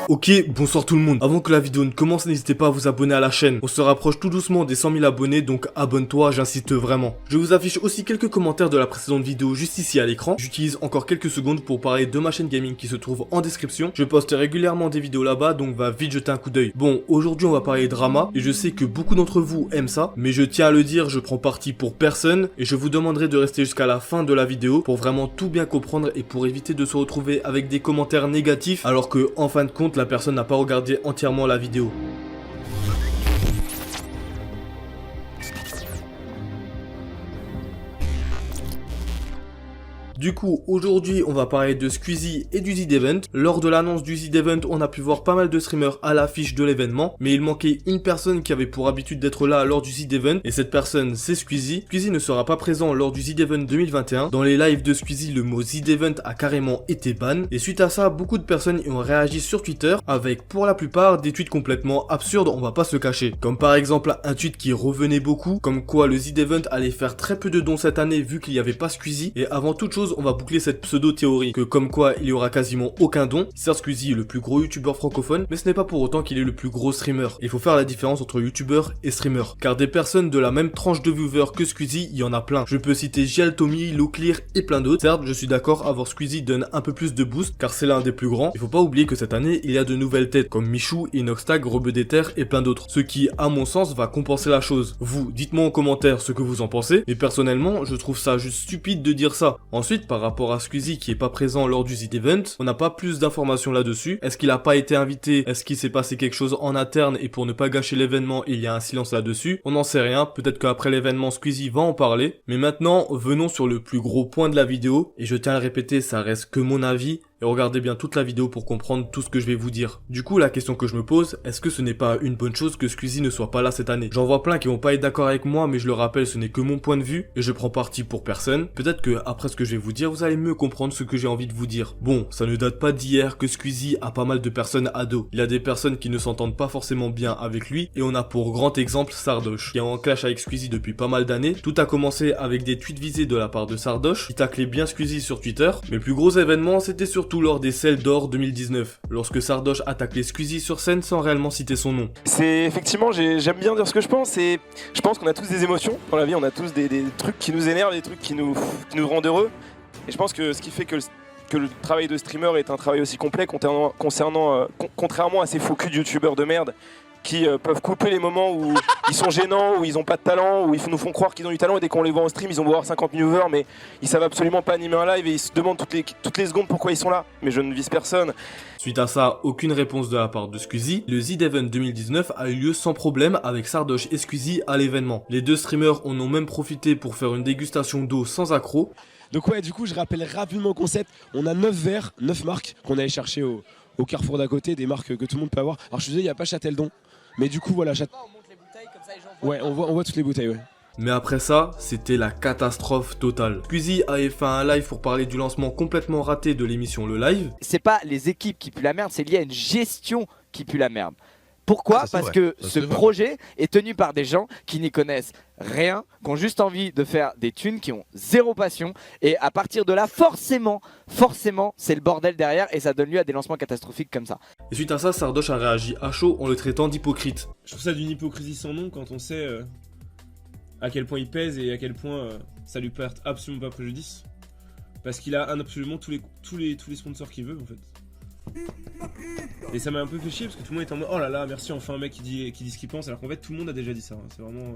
Ok, bonsoir tout le monde. Avant que la vidéo ne commence, n'hésitez pas à vous abonner à la chaîne. On se rapproche tout doucement des 100 000 abonnés, donc abonne-toi, j'insiste vraiment. Je vous affiche aussi quelques commentaires de la précédente vidéo juste ici à l'écran. J'utilise encore quelques secondes pour parler de ma chaîne gaming qui se trouve en description. Je poste régulièrement des vidéos là-bas, donc va vite jeter un coup d'œil. Bon, aujourd'hui on va parler drama, et je sais que beaucoup d'entre vous aiment ça, mais je tiens à le dire, je prends parti pour personne, et je vous demanderai de rester jusqu'à la fin de la vidéo pour vraiment tout bien comprendre et pour éviter de se retrouver avec des commentaires négatifs, alors que en fin de compte, la personne n'a pas regardé entièrement la vidéo. Du coup, aujourd'hui, on va parler de Squeezie et du Z-Event. Lors de l'annonce du Z-Event, on a pu voir pas mal de streamers à l'affiche de l'événement, mais il manquait une personne qui avait pour habitude d'être là lors du Z-Event, et cette personne, c'est Squeezie. Squeezie ne sera pas présent lors du Z-Event 2021. Dans les lives de Squeezie, le mot Z-Event a carrément été ban, et suite à ça, beaucoup de personnes y ont réagi sur Twitter, avec pour la plupart des tweets complètement absurdes, on va pas se cacher. Comme par exemple, un tweet qui revenait beaucoup, comme quoi le Z-Event allait faire très peu de dons cette année vu qu'il n'y avait pas Squeezie, et avant toute chose, on va boucler cette pseudo-théorie que comme quoi il y aura quasiment aucun don. Certes, Squeezie est le plus gros youtubeur francophone, mais ce n'est pas pour autant qu'il est le plus gros streamer. Il faut faire la différence entre youtubeur et streamer, car des personnes de la même tranche de viewers que Squeezie, il y en a plein. Je peux citer JL Tommy, Loclear et plein d'autres. Certes, je suis d'accord, avoir Squeezie donne un peu plus de boost, car c'est l'un des plus grands. Il faut pas oublier que cette année, il y a de nouvelles têtes, comme Michou, Inoxtag, Rebeudeter et plein d'autres. Ce qui, à mon sens, va compenser la chose. Vous, dites-moi en commentaire ce que vous en pensez, mais personnellement, je trouve ça juste stupide de dire ça. Ensuite, par rapport à Squeezie qui est pas présent lors du Z-Event, on n'a pas plus d'informations là-dessus. Est-ce qu'il a pas été invité? Est-ce qu'il s'est passé quelque chose en interne et pour ne pas gâcher l'événement, il y a un silence là-dessus? On n'en sait rien, peut-être qu'après l'événement Squeezie va en parler. Mais maintenant, venons sur le plus gros point de la vidéo, et je tiens à le répéter, ça reste que mon avis. Et regardez bien toute la vidéo pour comprendre tout ce que je vais vous dire. Du coup, la question que je me pose, est-ce que ce n'est pas une bonne chose que Squeezie ne soit pas là cette année? J'en vois plein qui vont pas être d'accord avec moi, mais je le rappelle, ce n'est que mon point de vue, et je prends parti pour personne. Peut-être que, après ce que je vais vous dire, vous allez mieux comprendre ce que j'ai envie de vous dire. Bon, ça ne date pas d'hier que Squeezie a pas mal de personnes à dos. Il y a des personnes qui ne s'entendent pas forcément bien avec lui, et on a pour grand exemple Sardoche, qui est en clash avec Squeezie depuis pas mal d'années. Tout a commencé avec des tweets visés de la part de Sardoche, qui taclait bien Squeezie sur Twitter, mais le plus gros événement, c'était surtout lors des Cell d'Or 2019, lorsque Sardoche a taclé Squeezie sur scène sans réellement citer son nom. C'est effectivement, j'aime bien dire ce que je pense, et je pense qu'on a tous des émotions dans la vie, on a tous des trucs qui nous énervent, des trucs qui nous rendent heureux, et je pense que ce qui fait que le travail de streamer est un travail aussi complet contrairement à ces faux culs de youtubeurs de merde qui peuvent couper les moments où ils sont gênants, où ils ont pas de talent, où ils nous font croire qu'ils ont du talent, et dès qu'on les voit en stream, ils ont beau avoir 50 000 viewers, mais ils savent absolument pas animer un live et ils se demandent toutes les secondes pourquoi ils sont là. Mais je ne vise personne. Suite à ça, aucune réponse de la part de Squeezie. Le Z-Event 2019 a eu lieu sans problème avec Sardoche et Squeezie à l'événement. Les deux streamers en ont même profité pour faire une dégustation d'eau sans accroc. Donc ouais, du coup, je rappelle rapidement le concept. On a 9 verres, 9 marques qu'on allait chercher au carrefour d'à côté, des marques que tout le monde peut avoir. Alors je suis désolé, il n'y a pas Châteldon. Mais du coup, voilà, On monte les bouteilles, comme ça les gens voient. ouais, on voit toutes les bouteilles, ouais. Mais après ça, c'était la catastrophe totale. Squeezie avait fait un live pour parler du lancement complètement raté de l'émission Le Live. C'est pas les équipes qui puent la merde, c'est lié à une gestion qui pue la merde. Pourquoi? Parce que ce projet est tenu par des gens qui n'y connaissent rien, qui ont juste envie de faire des thunes, qui ont zéro passion. Et à partir de là, forcément, c'est le bordel derrière et ça donne lieu à des lancements catastrophiques comme ça. Et suite à ça, Sardoche a réagi à chaud en le traitant d'hypocrite. Je trouve ça d'une hypocrisie sans nom quand on sait à quel point il pèse et à quel point ça lui porte absolument pas préjudice. Parce qu'il a absolument tous les sponsors qu'il veut en fait. Et ça m'a un peu fait chier parce que tout le monde est en mode oh là là merci enfin un mec qui dit ce qu'il pense, alors qu'en fait tout le monde a déjà dit ça, hein. C'est vraiment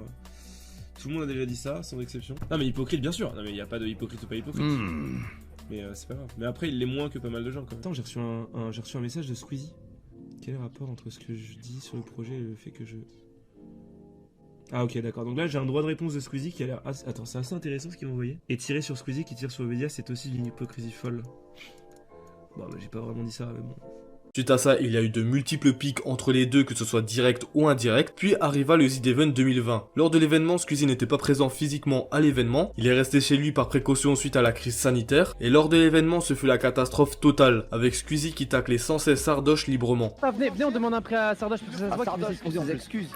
tout le monde a déjà dit ça sans exception. Non mais hypocrite bien sûr, non mais il n'y a pas de hypocrite ou pas hypocrite. Mais c'est pas grave. Mais après il l'est moins que pas mal de gens quand même. Attends, j'ai reçu un message de Squeezie. Quel est le rapport entre ce que je dis sur le projet et le fait que je... Ah ok d'accord, donc là j'ai un droit de réponse de Squeezie qui a l'air... Attends, c'est assez intéressant ce qu'il m'a envoyé. Et tirer sur Squeezie qui tire sur le média, c'est aussi d'une hypocrisie folle. Bon bah j'ai pas vraiment dit ça mais bon... Suite à ça, il y a eu de multiples pics entre les deux, que ce soit direct ou indirect, puis arriva le Z-Event 2020. Lors de l'événement, Squeezie n'était pas présent physiquement à l'événement, il est resté chez lui par précaution suite à la crise sanitaire, et lors de l'événement, ce fut la catastrophe totale, avec Squeezie qui taclait sans cesse Sardoche librement. Ah, venez, on demande un prêt à Sardoche parce que ça se voit qu'il excuses.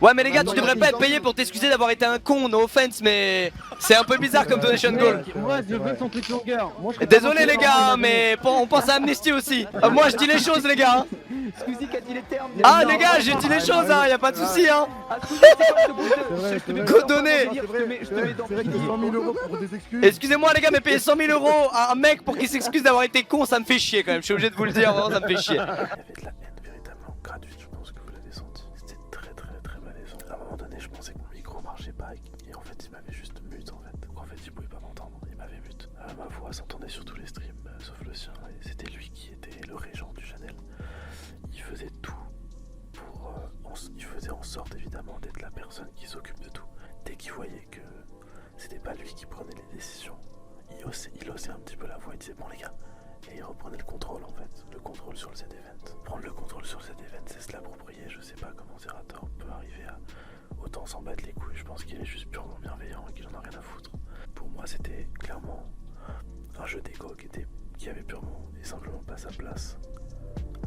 Ouais mais les gars, tu devrais pas être payé pour t'excuser d'avoir été un con, no offense, mais c'est un peu bizarre comme donation goal. Moi je veux son truc longueur. Désolé les gars, mais on pense à Amnesty aussi. Moi je dis les choses choses les gars. Squeezie qui a dit les termes. Ah les gars, j'ai dit les choses hein, y a pas de souci hein. Ah, Squeezie, c'est quoi, je te bouge. Godonné. Je te mets dans le 100 000 euros pour des excuses. Excusez-moi les gars, mais payer 100 000 euros à un mec pour qu'il s'excuse d'avoir été con, ça me fait chier quand même. Je suis obligé de vous le dire, vraiment ça me fait chier. Il y avait de la haine véritablement gratuite, je pense que vous l'avez senti. C'était très malaisant. À un moment donné, je pensais que mon micro marchait pas et en fait, il m'avait juste mute en fait. En fait, il pouvait pas m'entendre, il m'avait mute. Ma voix s'entendait sur tous les streams, sauf le sien, et c'était lui qui était le régent du channel. Il faisait tout pour... il faisait en sorte évidemment d'être la personne qui s'occupe de tout. Dès qu'il voyait que c'était pas lui qui prenait les décisions, il osait un petit peu la voix, il disait bon les gars, et il reprenait le contrôle en fait, le contrôle sur le Z-Event. Prendre le contrôle sur le Z-Event, c'est se l'approprier, je sais pas comment Zerator peut arriver à autant s'en battre les couilles, je pense qu'il est juste purement bienveillant et qu'il en a rien à foutre. Pour moi c'était clairement un jeu d'ego qui avait purement et simplement pas sa place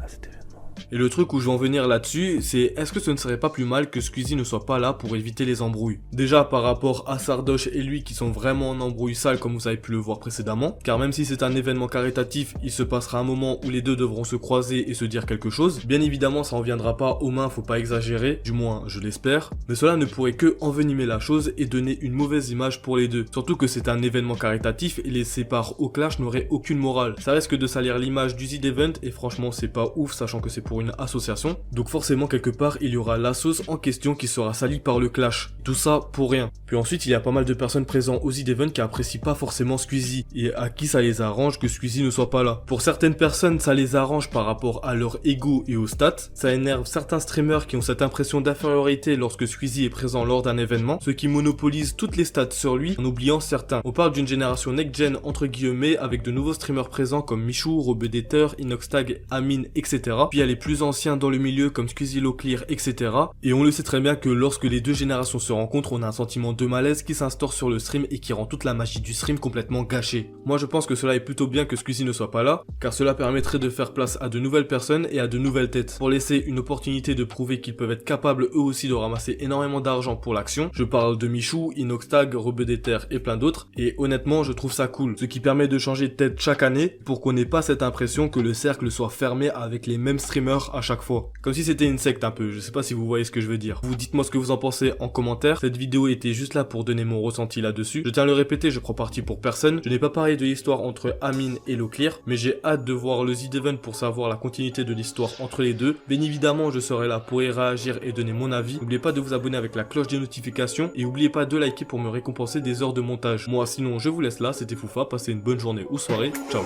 à cet événement. Et le truc où je vais en venir là-dessus, c'est est-ce que ce ne serait pas plus mal que Squeezie ne soit pas là pour éviter les embrouilles? Déjà par rapport à Sardoche et lui qui sont vraiment en embrouille sale comme vous avez pu le voir précédemment, car même si c'est un événement caritatif, il se passera un moment où les deux devront se croiser et se dire quelque chose. Bien évidemment ça en viendra pas aux mains, faut pas exagérer, du moins je l'espère, mais cela ne pourrait que envenimer la chose et donner une mauvaise image pour les deux. Surtout que c'est un événement caritatif et les sépares au clash n'auraient aucune morale. Ça risque de salir l'image du Z-Event et franchement c'est pas ouf sachant que c'est pour une association, donc forcément quelque part il y aura la sauce en question qui sera salie par le clash, tout ça pour rien. Puis ensuite il y a pas mal de personnes présentes au Z-Event qui apprécient pas forcément Squeezie, et à qui ça les arrange que Squeezie ne soit pas là. Pour certaines personnes ça les arrange par rapport à leur ego et aux stats, ça énerve certains streamers qui ont cette impression d'infériorité lorsque Squeezie est présent lors d'un événement, ceux qui monopolisent toutes les stats sur lui en oubliant certains. On parle d'une génération next-gen entre guillemets avec de nouveaux streamers présents comme Michou, Robedater, Inoxtag, Amine, etc. Puis il y a les plus anciens dans le milieu comme Squeezie Loclear, etc. Et on le sait très bien que lorsque les deux générations se rencontrent, on a un sentiment de malaise qui s'instaure sur le stream et qui rend toute la magie du stream complètement gâchée. Moi je pense que cela est plutôt bien que Squeezie ne soit pas là, car cela permettrait de faire place à de nouvelles personnes et à de nouvelles têtes, pour laisser une opportunité de prouver qu'ils peuvent être capables eux aussi de ramasser énormément d'argent pour l'action. Je parle de Michou, Inoxtag, Robedater et plein d'autres, et honnêtement je trouve ça cool, ce qui permet de changer de tête chaque année pour qu'on n'ait pas cette impression que le cercle soit fermé avec les mêmes streamers à chaque fois. Comme si c'était une secte un peu, je sais pas si vous voyez ce que je veux dire. Vous dites-moi ce que vous en pensez en commentaire, cette vidéo était juste là pour donner mon ressenti là-dessus. Je tiens à le répéter, je prends parti pour personne, je n'ai pas parlé de l'histoire entre Amine et Loclear, mais j'ai hâte de voir le Z-Event pour savoir la continuité de l'histoire entre les deux. Bien évidemment, je serai là pour y réagir et donner mon avis. N'oubliez pas de vous abonner avec la cloche des notifications et n'oubliez pas de liker pour me récompenser des heures de montage. Moi sinon, je vous laisse là, c'était Foufa, passez une bonne journée ou soirée, ciao.